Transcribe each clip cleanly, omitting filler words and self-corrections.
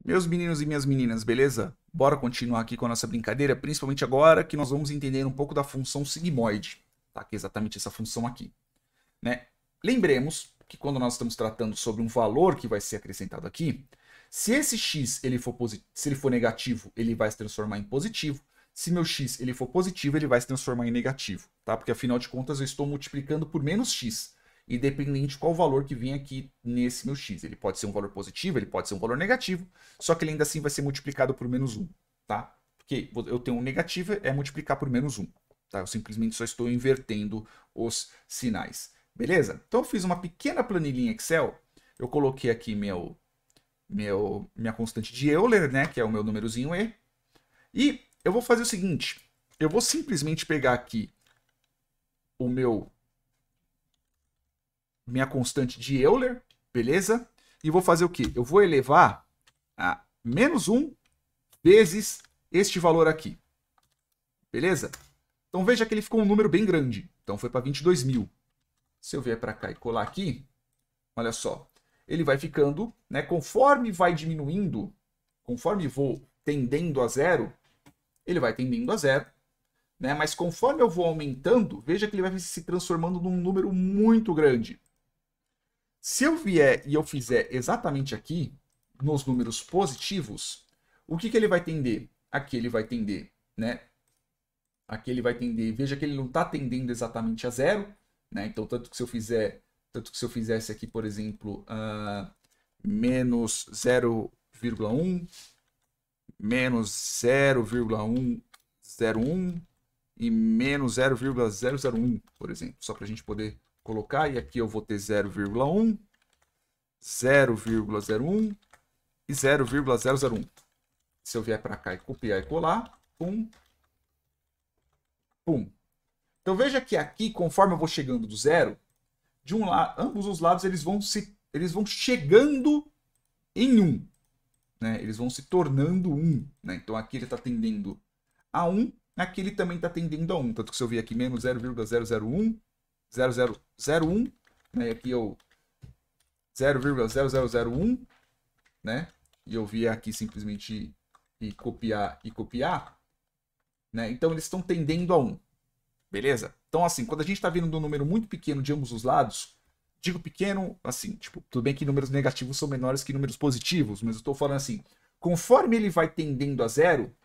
Meus meninos e minhas meninas, beleza? Bora continuar aqui com a nossa brincadeira, principalmente agora que nós vamos entender um pouco da função sigmoide, tá? Que é exatamente essa função aqui, né? Lembremos que quando nós estamos tratando sobre um valor que vai ser acrescentado aqui, se esse x se ele for negativo, ele vai se transformar em positivo. Se meu x ele for positivo, ele vai se transformar em negativo, tá? Porque afinal de contas eu estou multiplicando por menos x, independente de qual valor que vem aqui nesse meu x. Ele pode ser um valor positivo, ele pode ser um valor negativo, só que ele ainda assim vai ser multiplicado por menos 1, tá? Porque eu tenho um negativo, é multiplicar por menos 1, tá? Eu simplesmente só estou invertendo os sinais. Beleza? Então eu fiz uma pequena planilhinha Excel. Eu coloquei aqui minha constante de Euler, né, que é o meu númerozinho E. E eu vou fazer o seguinte, eu vou simplesmente pegar aqui o minha constante de Euler, beleza? E vou fazer o quê? Eu vou elevar a menos 1 vezes este valor aqui, beleza? Então veja que ele ficou um número bem grande. Então foi para 22 mil. Se eu vier para cá e colar aqui, olha só, ele vai ficando, né? Conforme vai diminuindo, conforme vou tendendo a zero, ele vai tendendo a zero, né? Mas conforme eu vou aumentando, veja que ele vai se transformando num número muito grande. Se eu vier e eu fizer exatamente aqui, nos números positivos, o que ele vai tender? Aqui ele vai tender, né? Aqui ele vai tender, veja que ele não está tendendo exatamente a zero, né? Então, tanto que se eu fizesse aqui, por exemplo, menos 0,1, menos 0,101 e menos 0,001, por exemplo, só para a gente poder colocar. E aqui eu vou ter 0,1, 0,01 e 0,001. Se eu vier para cá e copiar e colar, pum, pum. Então veja que aqui, conforme eu vou chegando do zero, de um lado, ambos os lados eles vão chegando em 1, né? Eles vão se tornando 1, né? Então aqui ele está tendendo a 1, aqui ele também está tendendo a 1. Tanto que se eu vir aqui menos 0,001, 0001, né? E aqui eu 0,0001, né? E eu vier aqui simplesmente e copiar, né? Então eles estão tendendo a 1. Beleza? Então, assim, quando a gente está vendo um número muito pequeno de ambos os lados, digo pequeno, assim, tipo, tudo bem que números negativos são menores que números positivos, mas eu estou falando assim, conforme ele vai tendendo a zero,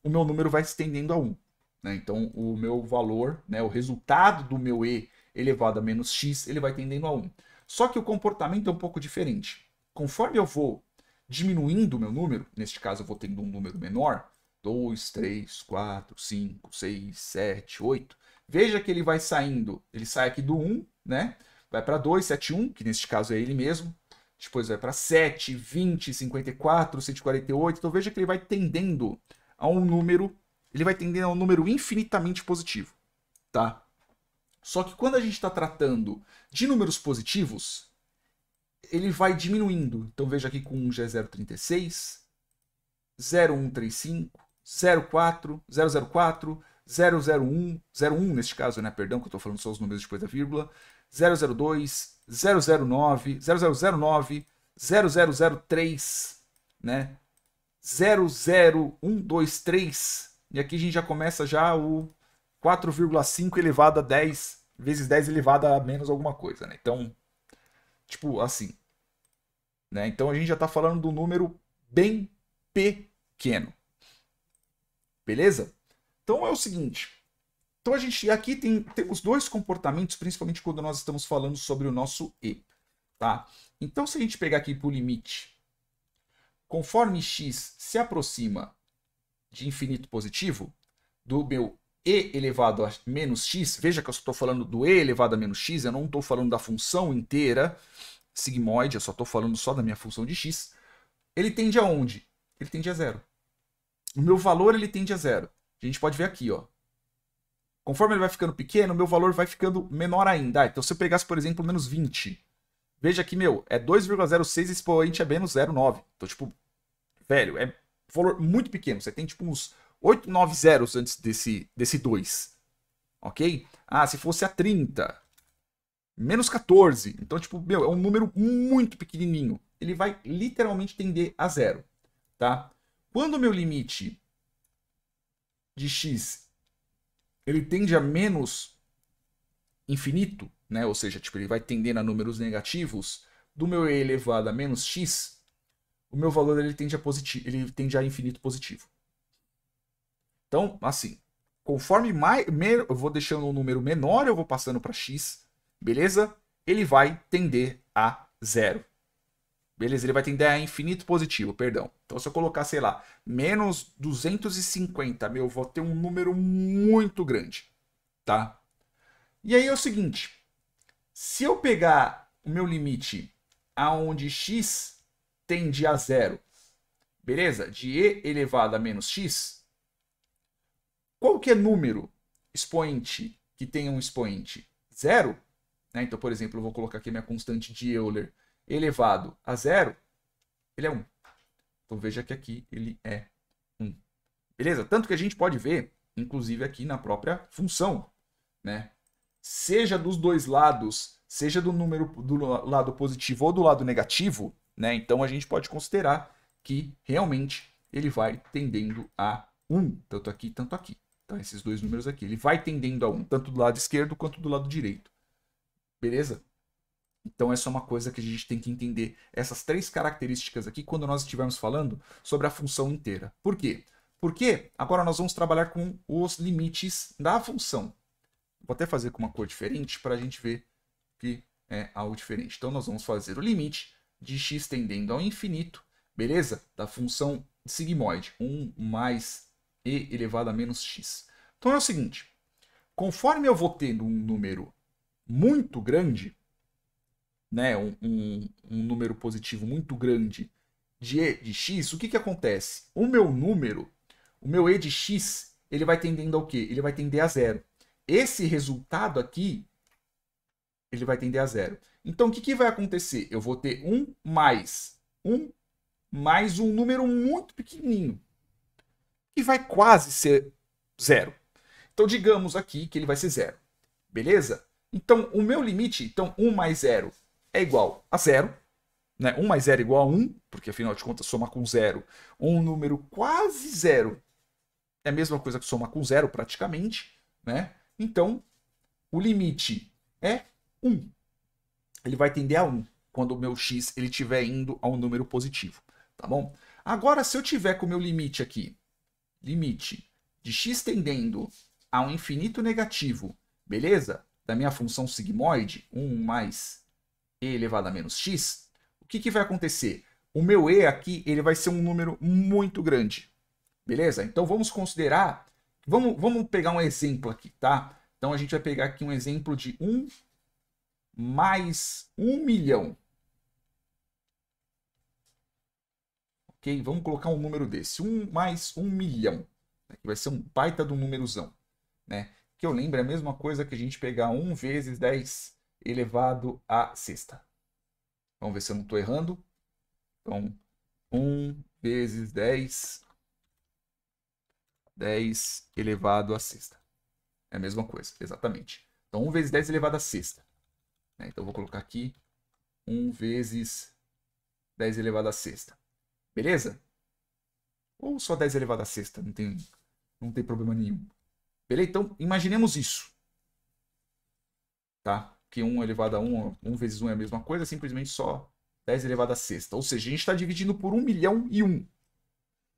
o meu número vai se tendendo a 1. Né? Então, o meu valor, né, o resultado do meu E elevado a menos x, ele vai tendendo a 1. Só que o comportamento é um pouco diferente. Conforme eu vou diminuindo o meu número, neste caso eu vou tendo um número menor, 2, 3, 4, 5, 6, 7, 8. Veja que ele vai saindo, ele sai aqui do 1, né? Vai para 2, 7, 1, que neste caso é ele mesmo. Depois vai para 7, 20, 54, 148. Então veja que ele vai tendendo a um número, ele vai tendendo a um número infinitamente positivo, tá? Só que quando a gente está tratando de números positivos, ele vai diminuindo. Então veja aqui com 1 já é 0,36, 0,135, 0,4, 004, 001, 01 neste caso, né? Perdão, que eu estou falando só os números depois da vírgula, 002, 009, 0009, 0003, né? 00123. E aqui a gente já começa já o 4,5 elevado a 10 vezes 10 elevado a menos alguma coisa, né? Então, tipo assim, né? Então a gente já está falando de um número bem pequeno. Beleza? Então é o seguinte. Então a gente aqui temos dois comportamentos, principalmente quando nós estamos falando sobre o nosso E. Tá? Então se a gente pegar aqui para o limite, conforme x se aproxima de infinito positivo, do meu E elevado a menos x, veja que eu estou falando do E elevado a menos x, eu não estou falando da função inteira sigmoide, eu só estou falando só da minha função de x, ele tende a onde? Ele tende a zero. O meu valor ele tende a zero. A gente pode ver aqui, ó. Conforme ele vai ficando pequeno, o meu valor vai ficando menor ainda. Então, se eu pegasse, por exemplo, menos 20, veja que, meu, é 2,06 expoente a menos 0,9. Então, tipo, velho, é um valor muito pequeno. Você tem, tipo, uns 8, 9 zeros antes desse 2. Ok? Ah, se fosse a 30, menos 14. Então, tipo, meu, é um número muito pequenininho. Ele vai literalmente tender a zero. tá? Quando o meu limite de x ele tende a menos infinito, né? Ou seja, tipo, ele vai tendendo a números negativos, do meu e elevado a menos x, o meu valor ele tende a positivo, ele tende a infinito positivo. Então, assim, conforme eu vou deixando um número menor, eu vou passando para x, beleza? Ele vai tender a zero. Beleza? Ele vai tender a infinito positivo, perdão. Então, se eu colocar, sei lá, menos 250, meu, eu vou ter um número muito grande, tá? E aí é o seguinte, se eu pegar o meu limite aonde x tende a zero, beleza? De e elevado a menos x, qualquer número expoente que tenha um expoente zero, né? Então, por exemplo, eu vou colocar aqui minha constante de Euler elevado a zero, ele é 1. Então veja que aqui ele é 1. Beleza? Tanto que a gente pode ver, inclusive aqui na própria função, né? Seja dos dois lados, seja do número do lado positivo ou do lado negativo, né? Então a gente pode considerar que realmente ele vai tendendo a 1, tanto aqui, tanto aqui. Então esses dois números aqui, ele vai tendendo a 1, tanto do lado esquerdo quanto do lado direito. Beleza? Então essa é uma coisa que a gente tem que entender, essas três características aqui, quando nós estivermos falando sobre a função inteira. Por quê? Porque agora nós vamos trabalhar com os limites da função. Vou até fazer com uma cor diferente para a gente ver que é algo diferente. Então nós vamos fazer o limite de x tendendo ao infinito, beleza? Da função sigmoide, 1 mais e elevado a menos x. Então é o seguinte, conforme eu vou tendo um número muito grande, né, um número positivo muito grande de e de x, o que acontece? O meu número, o meu e de x, ele vai tendendo ao quê? Ele vai tender a zero. Esse resultado aqui, ele vai tender a zero. Então, o que vai acontecer? Eu vou ter um mais um número muito pequenininho, que vai quase ser zero. Então, digamos aqui que ele vai ser zero. Beleza? Então, o meu limite, então 1 mais 0 é igual a zero. Né? 1 mais 0 é igual a 1, porque afinal de contas, somar com zero, um número quase zero, é a mesma coisa que somar com zero praticamente. Né? Então, o limite é 1. Ele vai tender a 1 quando o meu x ele estiver indo a um número positivo. Tá bom? Agora, se eu tiver com o meu limite aqui, limite de x tendendo a um infinito negativo, beleza? Da minha função sigmoide, 1 mais e elevado a menos x, o que vai acontecer? O meu e aqui ele vai ser um número muito grande. Beleza? Então vamos considerar. Vamos pegar um exemplo aqui, tá? Então a gente vai pegar aqui um exemplo de 1 mais 1 milhão. Ok? Vamos colocar um número desse. 1 mais 1 milhão. Que vai ser um baita do númerozão. Né? Que eu lembro é a mesma coisa que a gente pegar 1 vezes 10 elevado à sexta. Vamos ver se eu não estou errando. Então, 1 vezes 10 elevado à sexta. É a mesma coisa, exatamente. Então, 1 vezes 10 elevado à sexta. Então, eu vou colocar aqui 1 vezes 10 elevado à sexta. Beleza? Ou só 10 elevado à sexta, não tem problema nenhum. Beleza? Então, imaginemos isso. Tá? Que 1 elevado a 1, 1 vezes 1 é a mesma coisa, simplesmente só 10 elevado à sexta. Ou seja, a gente está dividindo por 1 milhão e 1.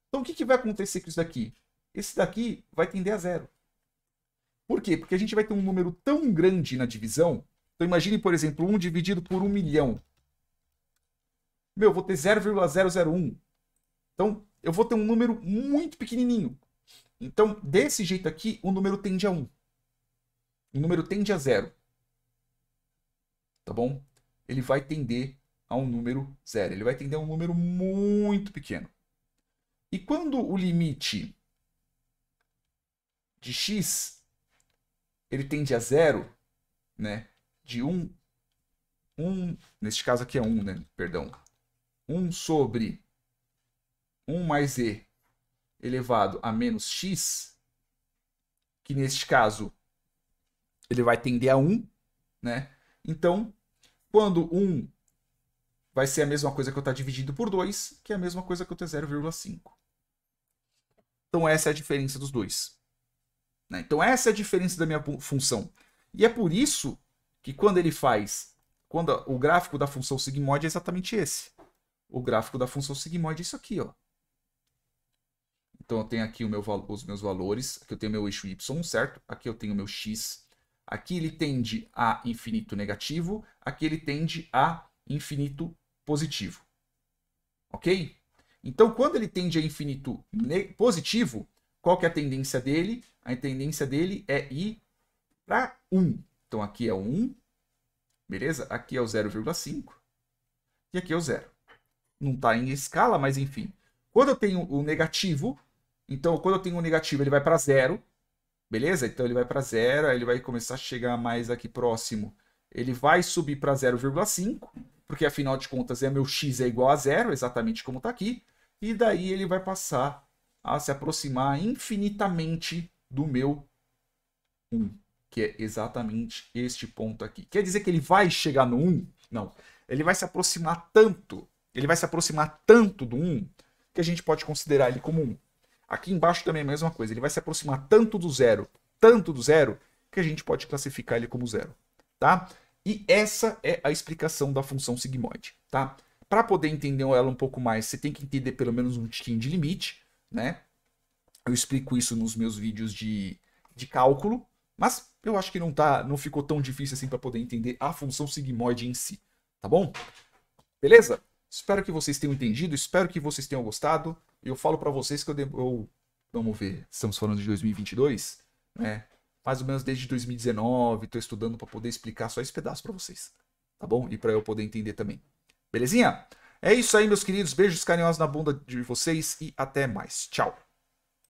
Então, o que vai acontecer com isso daqui? Esse daqui vai tender a zero. Por quê? Porque a gente vai ter um número tão grande na divisão. Então, imagine, por exemplo, 1 dividido por 1 milhão. Meu, eu vou ter 0,001. Então, eu vou ter um número muito pequenininho. Então, desse jeito aqui, o número tende a 1. O número tende a zero. Tá bom? Ele vai tender a um número zero. Ele vai tender a um número muito pequeno. E quando o limite de x ele tende a zero, né? De 1, neste caso aqui é 1, né? Perdão. 1 sobre 1 mais e elevado a menos x, que neste caso ele vai tender a 1, né? Então, quando 1 vai ser a mesma coisa que eu estar dividindo por 2, que é a mesma coisa que eu ter 0,5. Então essa é a diferença dos dois. Né? Então essa é a diferença da minha função. E é por isso que quando ele faz, quando o gráfico da função sigmoide é exatamente esse. O gráfico da função sigmoide é isso aqui, ó. Então eu tenho aqui os meus valores, aqui eu tenho meu eixo y, certo? Aqui eu tenho meu x. Aqui ele tende a infinito negativo, aqui ele tende a infinito positivo. Ok? Então, quando ele tende a infinito positivo, qual que é a tendência dele? A tendência dele é ir para 1. Então, aqui é o 1, beleza? Aqui é o 0,5 e aqui é o 0. Não está em escala, mas enfim. Quando eu tenho o negativo, então, quando eu tenho o negativo, ele vai para 0, beleza? Então, ele vai para 0, aí ele vai começar a chegar mais aqui próximo. Ele vai subir para 0,5, porque afinal de contas meu x é igual a 0, exatamente como está aqui. E daí ele vai passar a se aproximar infinitamente do meu 1, que é exatamente este ponto aqui. Quer dizer que ele vai chegar no 1? Não. Ele vai se aproximar tanto, do 1, que a gente pode considerar ele como 1. Aqui embaixo também é a mesma coisa. Ele vai se aproximar tanto do zero, que a gente pode classificar ele como 0. Tá? E essa é a explicação da função sigmoide. Tá? Para poder entender ela um pouco mais, você tem que entender pelo menos um tiquinho de limite. Né? Eu explico isso nos meus vídeos de cálculo, mas eu acho que não ficou tão difícil assim para poder entender a função sigmoide em si. Tá bom? Beleza? Espero que vocês tenham entendido, espero que vocês tenham gostado. Eu falo para vocês que vamos ver, estamos falando de 2022, né? Mais ou menos desde 2019, estou estudando para poder explicar só esse pedaço para vocês, tá bom? E para eu poder entender também. Belezinha? É isso aí, meus queridos. Beijos carinhosos na bunda de vocês e até mais. Tchau.